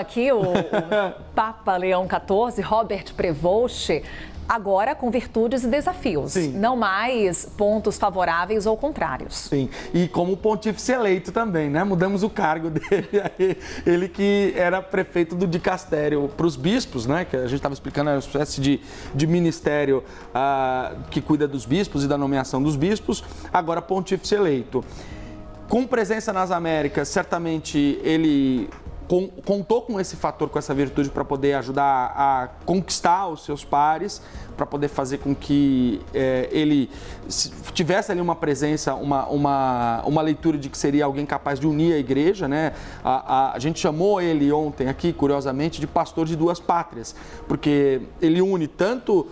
Aqui o Papa Leão XIV, Robert Prevost, agora com virtudes e desafios, Sim. Não mais pontos favoráveis ou contrários. Sim, e como pontífice eleito também, né? Mudamos o cargo dele, ele que era prefeito do dicastério para os bispos, né? Que a gente estava explicando, é uma espécie de ministério que cuida dos bispos e da nomeação dos bispos, agora pontífice eleito. Com presença nas Américas, certamente ele contou com esse fator, com essa virtude para poder ajudar a conquistar os seus pares, para poder fazer com que ele tivesse ali uma presença, uma leitura de que seria alguém capaz de unir a igreja, né? A gente chamou ele ontem aqui, curiosamente, de pastor de duas pátrias, porque ele une tanto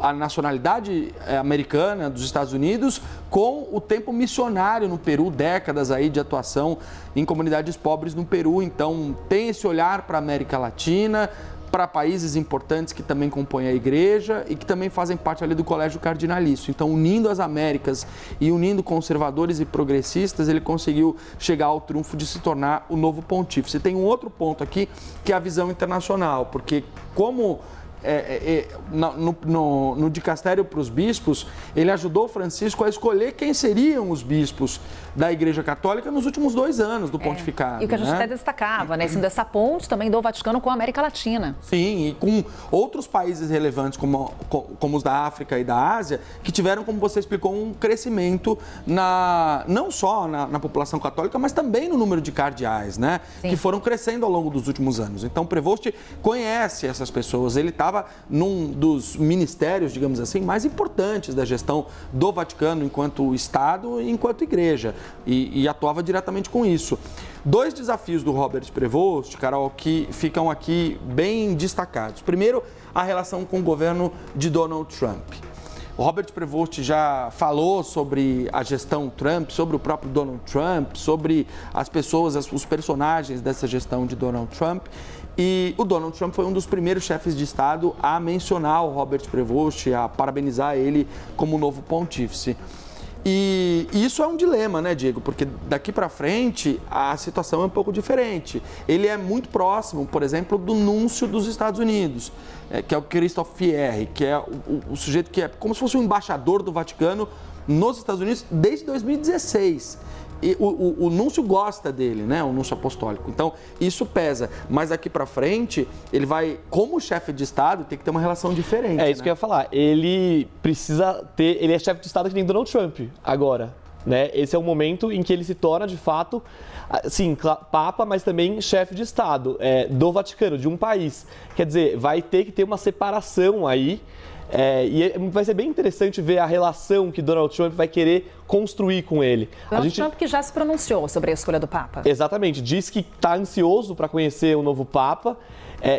a nacionalidade americana dos Estados Unidos com o tempo missionário no Peru, décadas aí de atuação em comunidades pobres no Peru. Então tem esse olhar para a América Latina, para países importantes que também compõem a igreja e que também fazem parte ali do colégio cardinalício. Então, unindo as Américas e unindo conservadores e progressistas, ele conseguiu chegar ao triunfo de se tornar o novo pontífice. Tem um outro ponto aqui, que é a visão internacional, porque como no dicastério para os bispos, ele ajudou Francisco a escolher quem seriam os bispos da Igreja Católica nos últimos 2 anos do pontificado. E o que a gente até destacava, né? Sendo essa ponte também do Vaticano com a América Latina. Sim, e com outros países relevantes como os da África e da Ásia, que tiveram, como você explicou, um crescimento não só na população católica, mas também no número de cardeais, né? Sim. Que foram crescendo ao longo dos últimos anos. Então, Prevost conhece essas pessoas, ele estava num dos ministérios, digamos assim, mais importantes da gestão do Vaticano enquanto Estado e enquanto Igreja, e atuava diretamente com isso. 2 desafios do Robert Prevost, Carol, que ficam aqui bem destacados. Primeiro, a relação com o governo de Donald Trump. O Robert Prevost já falou sobre a gestão Trump, sobre o próprio Donald Trump, sobre as pessoas, os personagens dessa gestão de Donald Trump. E o Donald Trump foi um dos primeiros chefes de Estado a mencionar o Robert Prevost, a parabenizar ele como novo pontífice. E isso é um dilema, né, Diego? Porque daqui para frente a situação é um pouco diferente. Ele é muito próximo, por exemplo, do núncio dos Estados Unidos, que é o Christophe Pierre, que é o sujeito que é como se fosse o embaixador do Vaticano nos Estados Unidos desde 2016. E o núncio gosta dele, né? O núncio apostólico. Então, isso pesa. Mas daqui para frente, ele vai, como chefe de Estado, ter que ter uma relação diferente. É isso, né? Que eu ia falar. Ele precisa ter... Ele é chefe de Estado que nem Donald Trump agora, né? Esse é o momento em que ele se torna, de fato, sim, Papa, mas também chefe de Estado do Vaticano, de um país. Quer dizer, vai ter que ter uma separação aí. E vai ser bem interessante ver a relação que Donald Trump vai querer construir com ele. Trump que já se pronunciou sobre a escolha do Papa. Exatamente, diz que está ansioso para conhecer o novo Papa,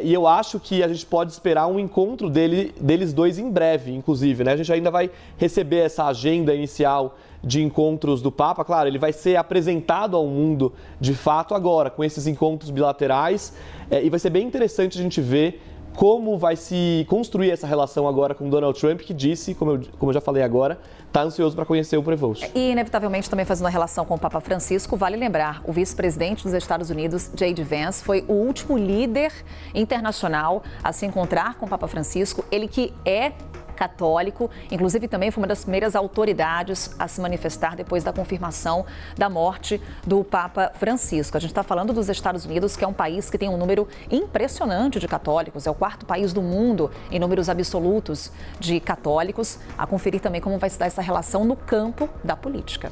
e eu acho que a gente pode esperar um encontro deles dois em breve, inclusive, né? A gente ainda vai receber essa agenda inicial de encontros do Papa. Claro, ele vai ser apresentado ao mundo de fato agora, com esses encontros bilaterais, e vai ser bem interessante a gente ver como vai se construir essa relação agora com Donald Trump, que disse, como eu já falei agora, está ansioso para conhecer o Prevost. E, inevitavelmente, também fazendo a relação com o Papa Francisco, vale lembrar, o vice-presidente dos Estados Unidos, J.D. Vance, foi o último líder internacional a se encontrar com o Papa Francisco, ele que é católico, inclusive também foi uma das primeiras autoridades a se manifestar depois da confirmação da morte do Papa Francisco. A gente está falando dos Estados Unidos, que é um país que tem um número impressionante de católicos, é o 4º país do mundo em números absolutos de católicos, a conferir também como vai se dar essa relação no campo da política.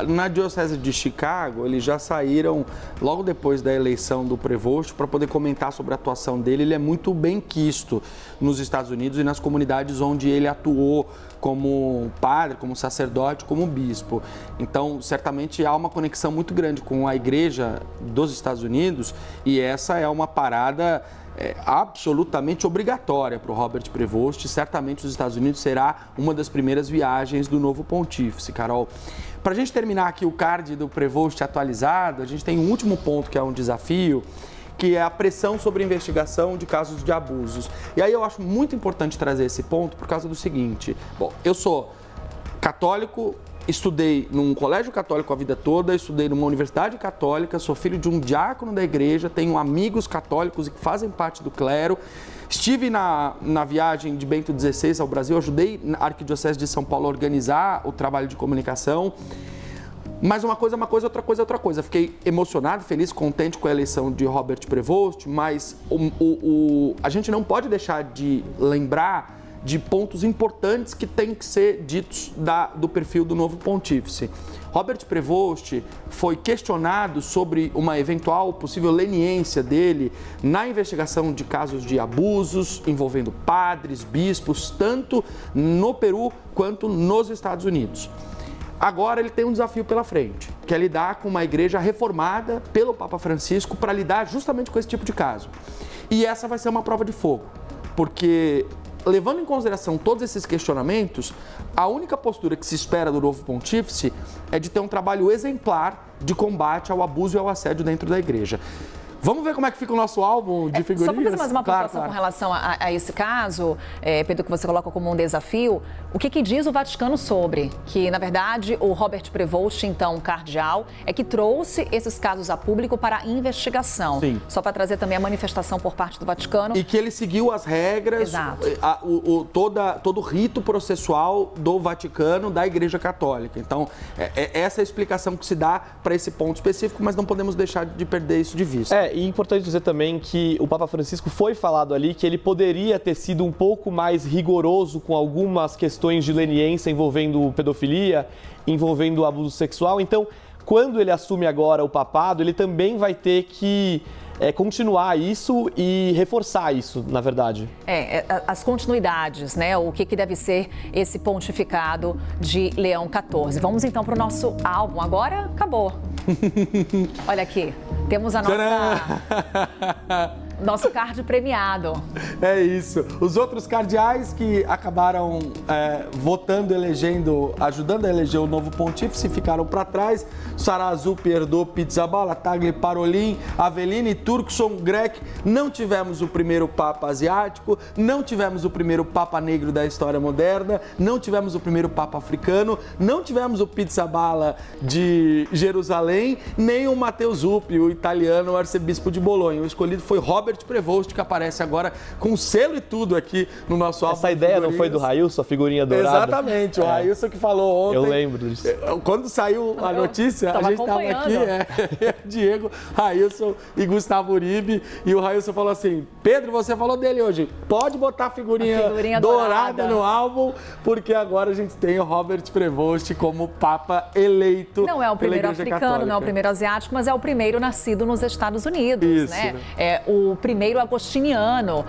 Na Diocese de Chicago, eles já saíram logo depois da eleição do Prevost para poder comentar sobre a atuação dele. Ele é muito bem quisto nos Estados Unidos e nas comunidades onde ele atuou como padre, como sacerdote, como bispo. Então, certamente há uma conexão muito grande com a Igreja dos Estados Unidos e essa é uma parada absolutamente obrigatória para o Robert Prevost. Certamente os Estados Unidos será uma das primeiras viagens do novo pontífice, Carol. Para a gente terminar aqui o card do Prevost atualizado, a gente tem um último ponto que é um desafio, que é a pressão sobre a investigação de casos de abusos. E aí eu acho muito importante trazer esse ponto por causa do seguinte: bom, eu sou católico, estudei num colégio católico a vida toda, estudei numa universidade católica, sou filho de um diácono da igreja, tenho amigos católicos que fazem parte do clero. Estive na viagem de Bento XVI ao Brasil, ajudei a Arquidiocese de São Paulo a organizar o trabalho de comunicação. Mas uma coisa é uma coisa, outra coisa é outra coisa. Fiquei emocionado, feliz, contente com a eleição de Robert Prevost, mas a gente não pode deixar de lembrar de pontos importantes que têm que ser ditos do perfil do novo pontífice. Robert Prevost foi questionado sobre uma eventual possível leniência dele na investigação de casos de abusos envolvendo padres, bispos, tanto no Peru quanto nos Estados Unidos. Agora ele tem um desafio pela frente, que é lidar com uma igreja reformada pelo Papa Francisco para lidar justamente com esse tipo de caso. E essa vai ser uma prova de fogo, porque levando em consideração todos esses questionamentos, a única postura que se espera do novo pontífice é de ter um trabalho exemplar de combate ao abuso e ao assédio dentro da igreja. Vamos ver como é que fica o nosso álbum de figurinhas? Só para fazer mais uma pontuação com relação a esse caso, Pedro, que você coloca como um desafio, o que diz o Vaticano sobre? Que, na verdade, o Robert Prevost, então cardeal, é que trouxe esses casos a público para a investigação. Sim. Só para trazer também a manifestação por parte do Vaticano. E que ele seguiu as regras, Exato. todo o rito processual do Vaticano, da Igreja Católica. Então, essa é a explicação que se dá para esse ponto específico, mas não podemos deixar de perder isso de vista. E é importante dizer também que o Papa Francisco foi falado ali que ele poderia ter sido um pouco mais rigoroso com algumas questões de leniência envolvendo pedofilia, envolvendo abuso sexual. Então, quando ele assume agora o papado, ele também vai ter que continuar isso e reforçar isso, na verdade. As continuidades, né? O que deve ser esse pontificado de Leão XIV. Vamos então para o nosso álbum. Agora acabou. Olha aqui, temos a nosso card premiado. É isso. Os outros cardeais que acabaram votando, elegendo, ajudando a eleger o novo pontífice ficaram para trás. Sarrazú, Pierdô, Pizzaballa, Tagle, Parolin, Avellini, Turkson, Grech. Não tivemos o primeiro Papa asiático, não tivemos o primeiro Papa negro da história moderna, não tivemos o primeiro Papa africano, não tivemos o Pizzaballa de Jerusalém, nem o Matteo Zuppi, o italiano, o arcebispo de Bolonha. O escolhido foi Robert Prevost, que aparece agora com selo e tudo aqui no nosso álbum. Essa ideia não foi do Railson, a figurinha dourada? Exatamente, o Railson que falou ontem. Eu lembro disso. Quando saiu a notícia, a gente estava aqui, Diego, Railson e Gustavo Uribe, e o Railson falou assim: Pedro, você falou dele hoje, pode botar a figurinha dourada no álbum, porque agora a gente tem o Robert Prevost como Papa eleito. Não é o primeiro africano, Católica. não é o primeiro asiático, mas é o primeiro nascido nos Estados Unidos, Isso, né? É o primeiro agostiniano.